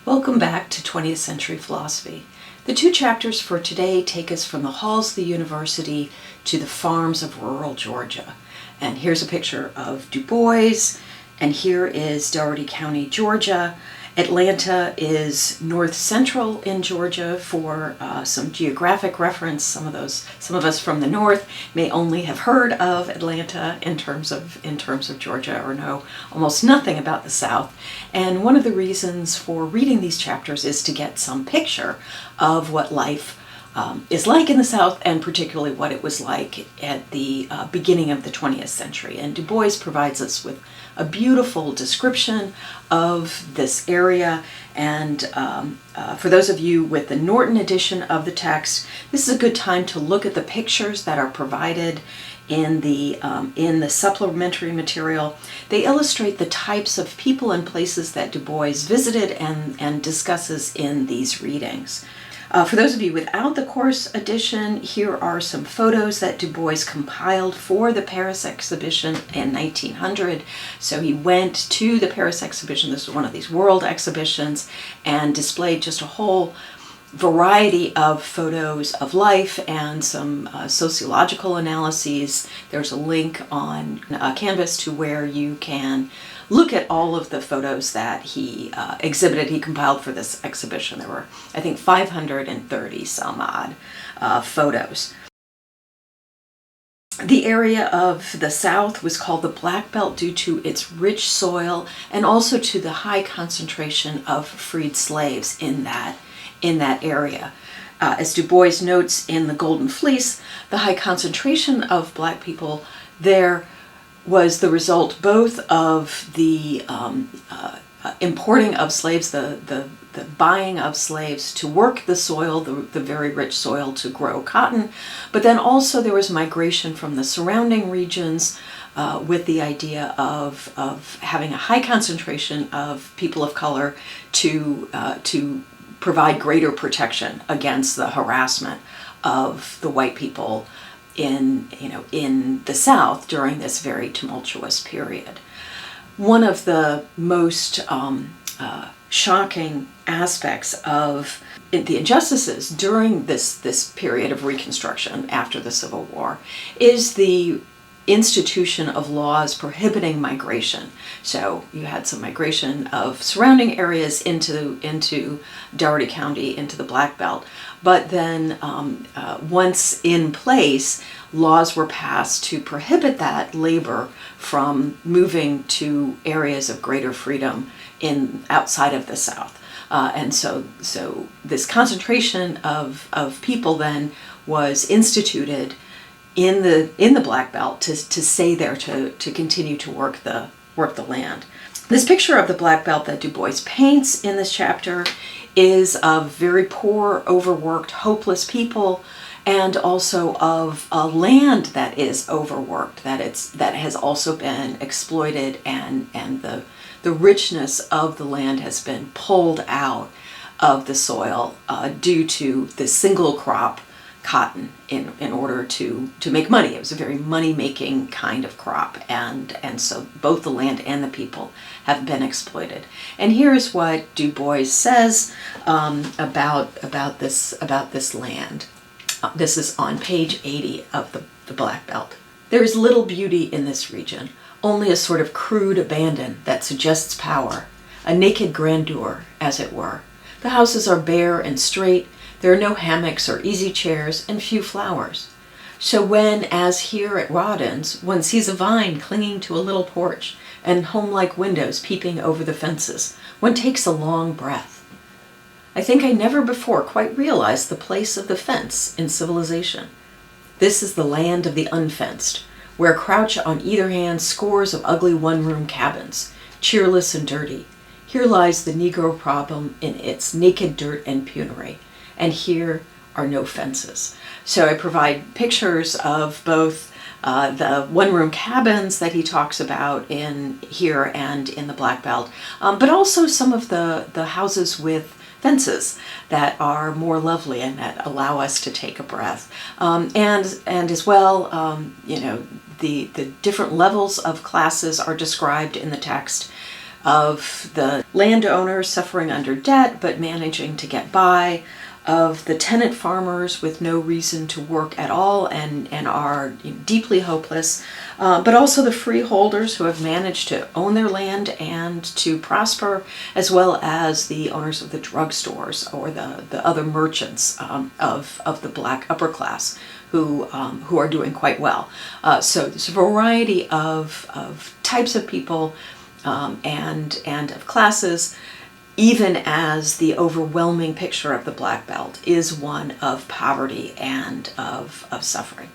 Welcome back to 20th Century Philosophy. The two chapters for today take us from the halls of the university to the farms of rural Georgia. And here's a picture of Du Bois, and here is Dougherty County, Georgia. Atlanta is north central in Georgia for some geographic reference. Some of us from the north may only have heard of Atlanta in terms of Georgia, or know almost nothing about the South. And one of the reasons for reading these chapters is to get some picture of what life is like in the South, and particularly what it was like at the beginning of the 20th century. And Du Bois provides us with a beautiful description of this area. And for those of you with the Norton edition of the text, this is a good time to look at the pictures that are provided in the supplementary material. They illustrate the types of people and places that Du Bois visited and discusses in these readings. For those of you without the course edition, here are some photos that Du Bois compiled for the Paris exhibition in 1900. So he went to the Paris exhibition, this was one of these world exhibitions, and displayed just a whole variety of photos of life and some sociological analyses. There's a link on Canvas to where you can look at all of the photos that he exhibited, he compiled for this exhibition. There were, I think, 530 some odd photos. The area of the South was called the Black Belt due to its rich soil and also to the high concentration of freed slaves in that area. As Du Bois notes in The Golden Fleece, the high concentration of black people there was the result both of the importing of slaves, the buying of slaves to work the soil, the very rich soil to grow cotton, but then also there was migration from the surrounding regions with the idea of having a high concentration of people of color to provide greater protection against the harassment of the white people in the South during this very tumultuous period. One of the most shocking aspects of the injustices during this period of Reconstruction after the Civil War is the institution of laws prohibiting migration. So you had some migration of surrounding areas into Dougherty County, into the Black Belt, but then once in place, laws were passed to prohibit that labor from moving to areas of greater freedom outside of the South. And so this concentration of people then was instituted in the Black Belt to stay there, to continue to work the land. This picture of the Black Belt that Du Bois paints in this chapter is of very poor, overworked, hopeless people, and also of a land that is overworked, that has also been exploited, and the richness of the land has been pulled out of the soil due to the single crop cotton in order to make money. It was a very money-making kind of crop, and so both the land and the people have been exploited. And here's what Du Bois says about this land. This is on page 80 of the Black Belt. There is little beauty in this region, only a sort of crude abandon that suggests power, a naked grandeur, as it were. The houses are bare and straight. There are no hammocks or easy chairs, and few flowers. So when, as here at Rawdon's, one sees a vine clinging to a little porch and home-like windows peeping over the fences, one takes a long breath. I think I never before quite realized the place of the fence in civilization. This is the land of the unfenced, where crouch on either hand scores of ugly one-room cabins, cheerless and dirty. Here lies the Negro problem in its naked dirt and penury. And here are no fences. So I provide pictures of both the one-room cabins that he talks about in here and in the Black Belt, but also some of the houses with fences that are more lovely and that allow us to take a breath. And as well, the different levels of classes are described in the text. of the landowners suffering under debt but managing to get by, of the tenant farmers with no reason to work at all and are deeply hopeless, but also the freeholders who have managed to own their land and to prosper, as well as the owners of the drugstores or the other merchants of the black upper class who are doing quite well. So there's a variety of types of people and of classes, even as the overwhelming picture of the Black Belt is one of poverty and of suffering.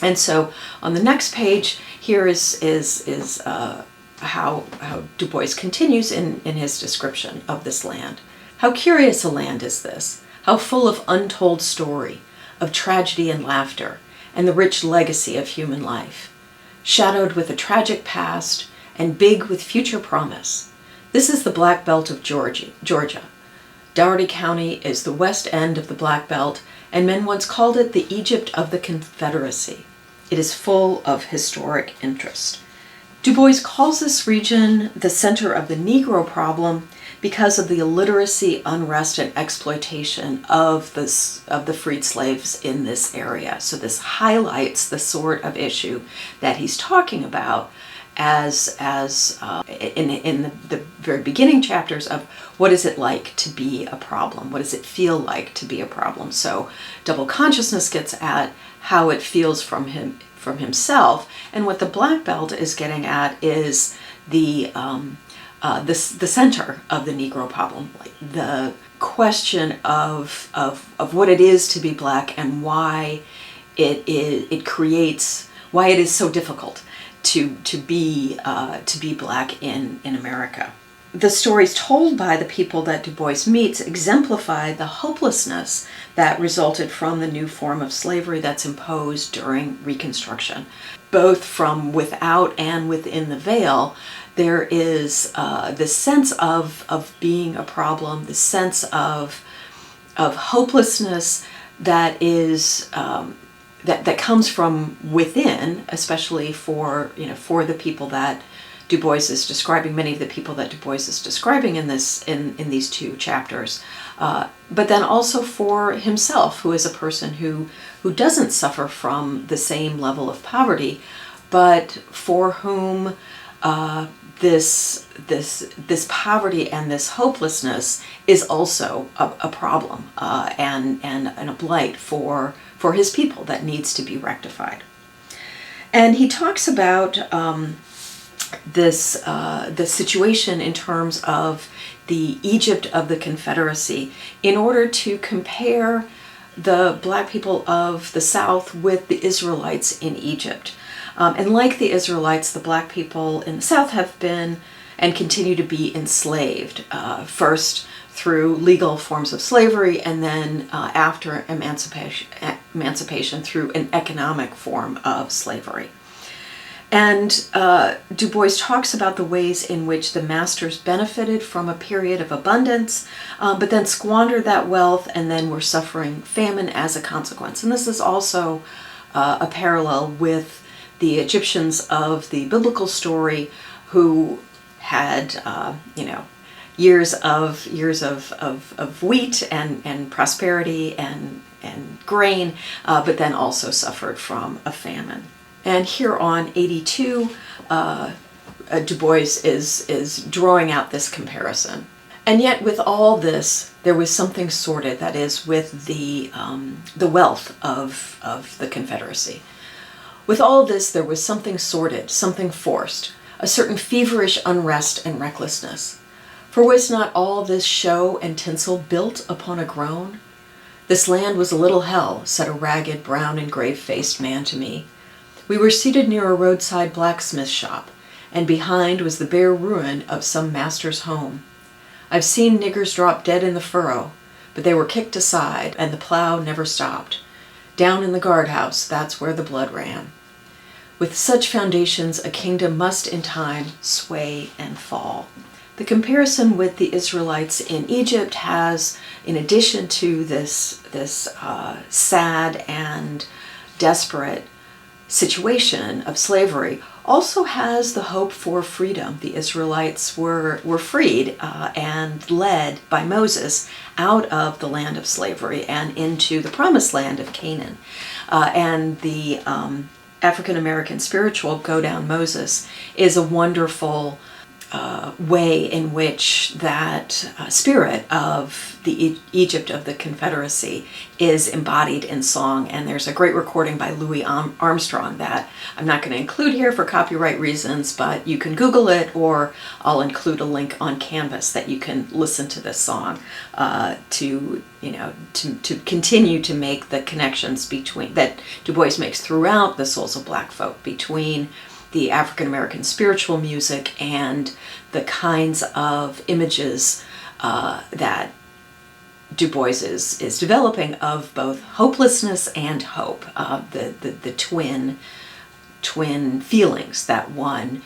And so on the next page here is how Du Bois continues in his description of this land. How curious a land is this, how full of untold story, of tragedy and laughter, and the rich legacy of human life, shadowed with a tragic past and big with future promise. This is the Black Belt of Georgia. Dougherty County is the west end of the Black Belt, and men once called it the Egypt of the Confederacy. It is full of historic interest. Du Bois calls this region the center of the Negro problem because of the illiteracy, unrest, and exploitation of the freed slaves in this area. So this highlights the sort of issue that he's talking about as in the very beginning chapters of what is it like to be a problem? What does it feel like to be a problem? So double consciousness gets at how it feels from himself, and what the Black Belt is getting at is the center of the Negro problem, like the question of what it is to be black and why it is so difficult to be black in America. The stories told by the people that Du Bois meets exemplify the hopelessness that resulted from the new form of slavery that's imposed during Reconstruction. Both from without and within the veil, there is this sense of being a problem, the sense of hopelessness that is that comes from within, especially for the people that Du Bois is describing, many of the people that Du Bois is describing in these two chapters, but then also for himself, who is a person who doesn't suffer from the same level of poverty, but for whom this poverty and this hopelessness is also a problem and a blight for his people that needs to be rectified. And he talks about the situation in terms of the Egypt of the Confederacy in order to compare the black people of the South with the Israelites in Egypt. And like the Israelites, the black people in the South have been and continue to be enslaved, first through legal forms of slavery, and then after emancipation through an economic form of slavery. And Du Bois talks about the ways in which the masters benefited from a period of abundance, but then squandered that wealth and then were suffering famine as a consequence. And this is also a parallel with the Egyptians of the biblical story, who had, years of wheat and prosperity and grain, but then also suffered from a famine. And here on 82, Du Bois is drawing out this comparison. And yet with all this, there was something sordid, that is, with the wealth of the Confederacy. With all this, there was something sordid, something forced, a certain feverish unrest and recklessness. For was not all this show and tinsel built upon a groan? This land was a little hell, said a ragged, brown, and grave-faced man to me. We were seated near a roadside blacksmith shop, and behind was the bare ruin of some master's home. I've seen niggers drop dead in the furrow, but they were kicked aside, and the plow never stopped. Down in the guardhouse, that's where the blood ran. With such foundations, a kingdom must in time sway and fall. The comparison with the Israelites in Egypt has, in addition to this sad and desperate situation of slavery also has the hope for freedom. The Israelites were freed and led by Moses out of the land of slavery and into the promised land of Canaan. And the African American spiritual Go Down Moses is a wonderful way in which that spirit of the Egypt of the Confederacy is embodied in song. And there's a great recording by Louis Armstrong that I'm not going to include here for copyright reasons, but you can Google it, or I'll include a link on Canvas that you can listen to this song to continue to make the connections between that Du Bois makes throughout the Souls of Black Folk between the African American spiritual music and the kinds of images that Du Bois is developing of both hopelessness and hope, the twin feelings that one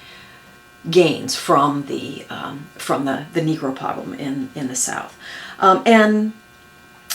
gains from the Negro problem in the South, and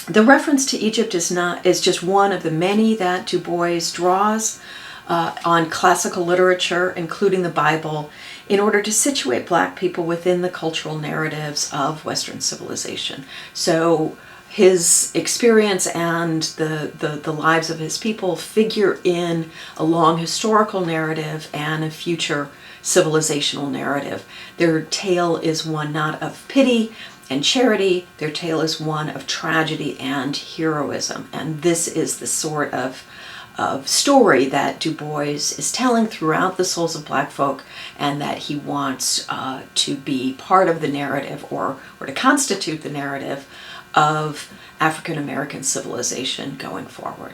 the reference to Egypt is just one of the many that Du Bois draws on classical literature, including the Bible, in order to situate Black people within the cultural narratives of Western civilization. So his experience and the lives of his people figure in a long historical narrative and a future civilizational narrative. Their tale is one not of pity and charity, their tale is one of tragedy and heroism. And this is the sort of story that Du Bois is telling throughout the Souls of Black Folk, and that he wants to be part of the narrative or to constitute the narrative of African American civilization going forward.